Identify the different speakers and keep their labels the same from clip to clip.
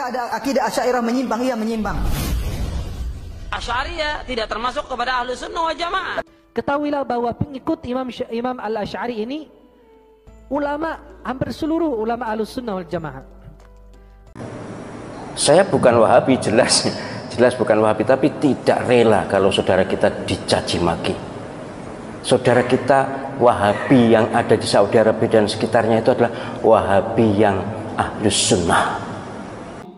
Speaker 1: Apakah ada akidah Asy'ariyah menyimpang? Iya, menyimpang.
Speaker 2: Asy'ariyah tidak termasuk kepada Ahlus Sunnah wal Jamaah.
Speaker 3: Ketahuilah bahwa pengikut Imam Al-Asy'ari ini ulama, hampir seluruh ulama Ahlus Sunnah wal Jamaah.
Speaker 4: Saya bukan Wahabi, jelas bukan Wahabi, tapi tidak rela kalau saudara kita dicaci maki. Saudara kita Wahabi yang ada di Saudi Arabia dan sekitarnya itu adalah Wahabi yang Ahlus Sunnah.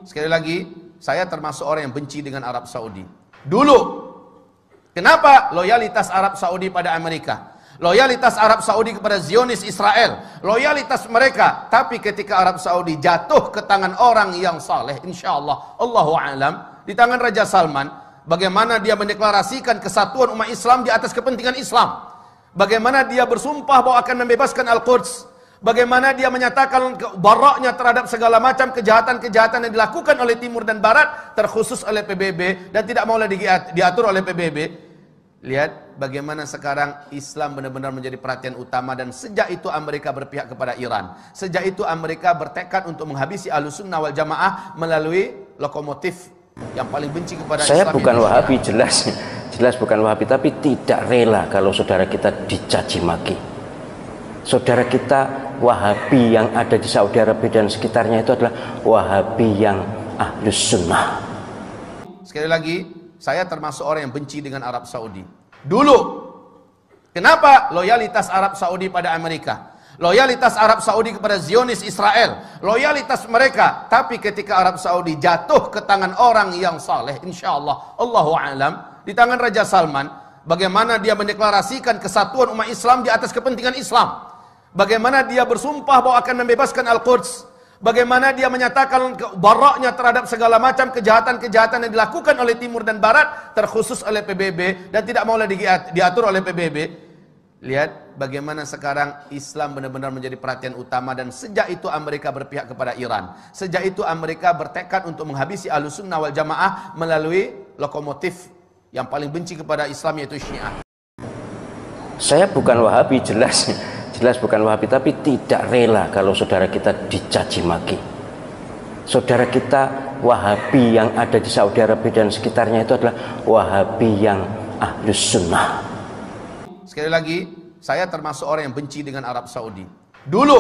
Speaker 5: Sekali lagi, saya termasuk orang yang benci dengan Arab Saudi. Dulu, kenapa loyalitas Arab Saudi pada Amerika? Loyalitas Arab Saudi kepada Zionis Israel, loyalitas mereka. Tapi ketika Arab Saudi jatuh ke tangan orang yang saleh, insyaallah, Allahu a'lam, di tangan Raja Salman, bagaimana dia mendeklarasikan kesatuan umat Islam di atas kepentingan Islam, bagaimana dia bersumpah bahwa akan membebaskan Al-Quds, bagaimana dia menyatakan baraknya terhadap segala macam kejahatan-kejahatan yang dilakukan oleh Timur dan Barat, terkhusus oleh PBB, dan tidak mau lagi diatur oleh PBB. Lihat bagaimana sekarang Islam benar-benar menjadi perhatian utama, dan sejak itu Amerika berpihak kepada Iran. Sejak itu Amerika bertekad untuk menghabisi Ahlus Sunnah wal Jamaah melalui lokomotif yang paling benci kepada
Speaker 4: Saya
Speaker 5: Islam.
Speaker 4: bukan Wahabi, jelas bukan Wahabi, tapi tidak rela kalau saudara kita dicaci maki. Saudara kita Wahabi yang ada di Saudi Arabia dan sekitarnya itu adalah Wahabi yang Ahlus Sunnah.
Speaker 5: Sekali lagi, saya termasuk orang yang benci dengan Arab Saudi. Dulu, kenapa loyalitas Arab Saudi pada Amerika? Loyalitas Arab Saudi kepada Zionis Israel, loyalitas mereka. Tapi ketika Arab Saudi jatuh ke tangan orang yang saleh, insyaallah, Allahu a'lam, di tangan Raja Salman, bagaimana dia mendeklarasikan kesatuan umat Islam di atas kepentingan Islam, bagaimana dia bersumpah bahwa akan membebaskan Al-Quds, bagaimana dia menyatakan baraknya terhadap segala macam kejahatan-kejahatan yang dilakukan oleh Timur dan Barat, terkhusus oleh PBB, dan tidak mau lagi diatur oleh PBB. Lihat bagaimana sekarang Islam benar-benar menjadi perhatian utama, dan sejak itu Amerika berpihak kepada Iran. Sejak itu Amerika bertekad untuk menghabisi Ahlus Sunnah wal Jamaah melalui lokomotif yang paling benci kepada Islam, yaitu Syiah.
Speaker 4: Saya bukan Wahabi, jelas bukan Wahabi, tapi tidak rela kalau saudara kita dicaci maki. Saudara kita Wahabi yang ada di Saudi Arabia dan sekitarnya itu adalah Wahabi yang Ahlus Sunnah.
Speaker 5: Sekali lagi, saya termasuk orang yang benci dengan Arab Saudi. Dulu,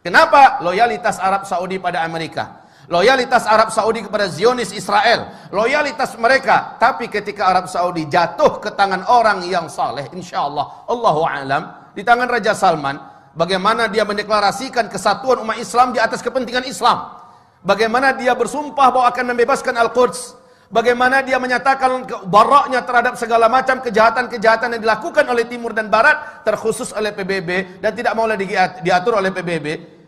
Speaker 5: kenapa loyalitas Arab Saudi pada Amerika? Loyalitas Arab Saudi kepada Zionis Israel, loyalitas mereka. Tapi ketika Arab Saudi jatuh ke tangan orang yang saleh, insyaallah, Allahu a'lam, di tangan Raja Salman, bagaimana dia mendeklarasikan kesatuan umat Islam di atas kepentingan Islam, bagaimana dia bersumpah bahwa akan membebaskan Al-Quds, bagaimana dia menyatakan baraknya terhadap segala macam kejahatan-kejahatan yang dilakukan oleh Timur dan Barat, terkhusus oleh PBB, dan tidak mau lagi diatur oleh PBB.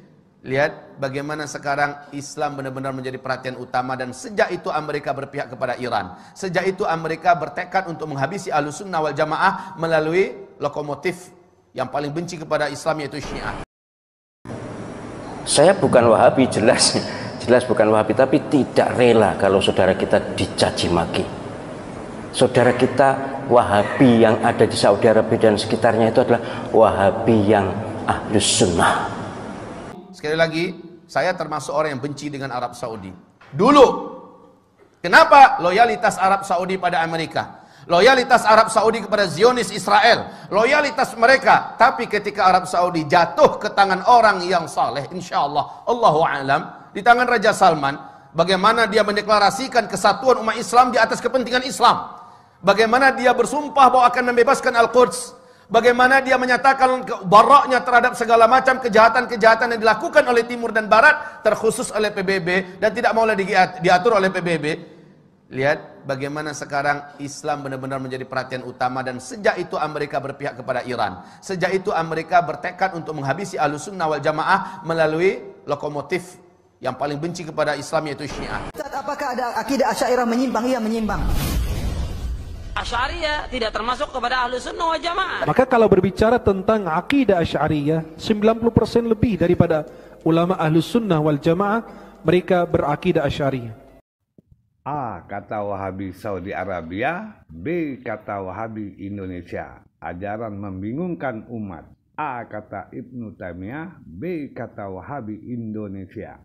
Speaker 5: Lihat bagaimana sekarang Islam benar-benar menjadi perhatian utama, dan sejak itu Amerika berpihak kepada Iran. Sejak itu Amerika bertekad untuk menghabisi Ahlus Sunnah wal Jamaah melalui lokomotif yang paling benci kepada Islam, yaitu Syiah.
Speaker 4: Saya bukan Wahabi, jelas bukan Wahabi, tapi tidak rela kalau saudara kita dicaci maki. Saudara kita Wahabi yang ada di Saudi Arabia dan sekitarnya itu adalah Wahabi yang Ahlus Sunnah.
Speaker 5: Sekali lagi, saya termasuk orang yang benci dengan Arab Saudi. Dulu, kenapa loyalitas Arab Saudi pada Amerika? Loyalitas Arab Saudi kepada Zionis Israel, loyalitas mereka. Tapi ketika Arab Saudi jatuh ke tangan orang yang saleh, insyaallah, Allahu a'lam, di tangan Raja Salman, bagaimana dia mendeklarasikan kesatuan umat Islam di atas kepentingan Islam, bagaimana dia bersumpah bahwa akan membebaskan Al-Quds, bagaimana dia menyatakan baraknya terhadap segala macam kejahatan-kejahatan yang dilakukan oleh Timur dan Barat, terkhusus oleh PBB, dan tidak mau lagi diatur oleh PBB. Lihat bagaimana sekarang Islam benar-benar menjadi perhatian utama, dan sejak itu Amerika berpihak kepada Iran. Sejak itu Amerika bertekad untuk menghabisi Ahlus Sunnah wal Jamaah melalui lokomotif yang paling benci kepada Islam, yaitu Syiah.
Speaker 1: Ustaz, apakah ada akidah Asy'ariyah menyimpang? Iya, menyimpang.
Speaker 2: Asy'ariyah tidak termasuk kepada Ahlus Sunnah wal Jamaah.
Speaker 3: Maka kalau berbicara tentang akidah Asy'ariyah, 90% lebih daripada ulama Ahlus Sunnah wal Jamaah mereka berakidah Asy'ariyah.
Speaker 6: A kata Wahabi Saudi Arabia, B kata Wahabi Indonesia. Ajaran membingungkan umat. A kata Ibnu Taimiyah, B kata Wahabi Indonesia.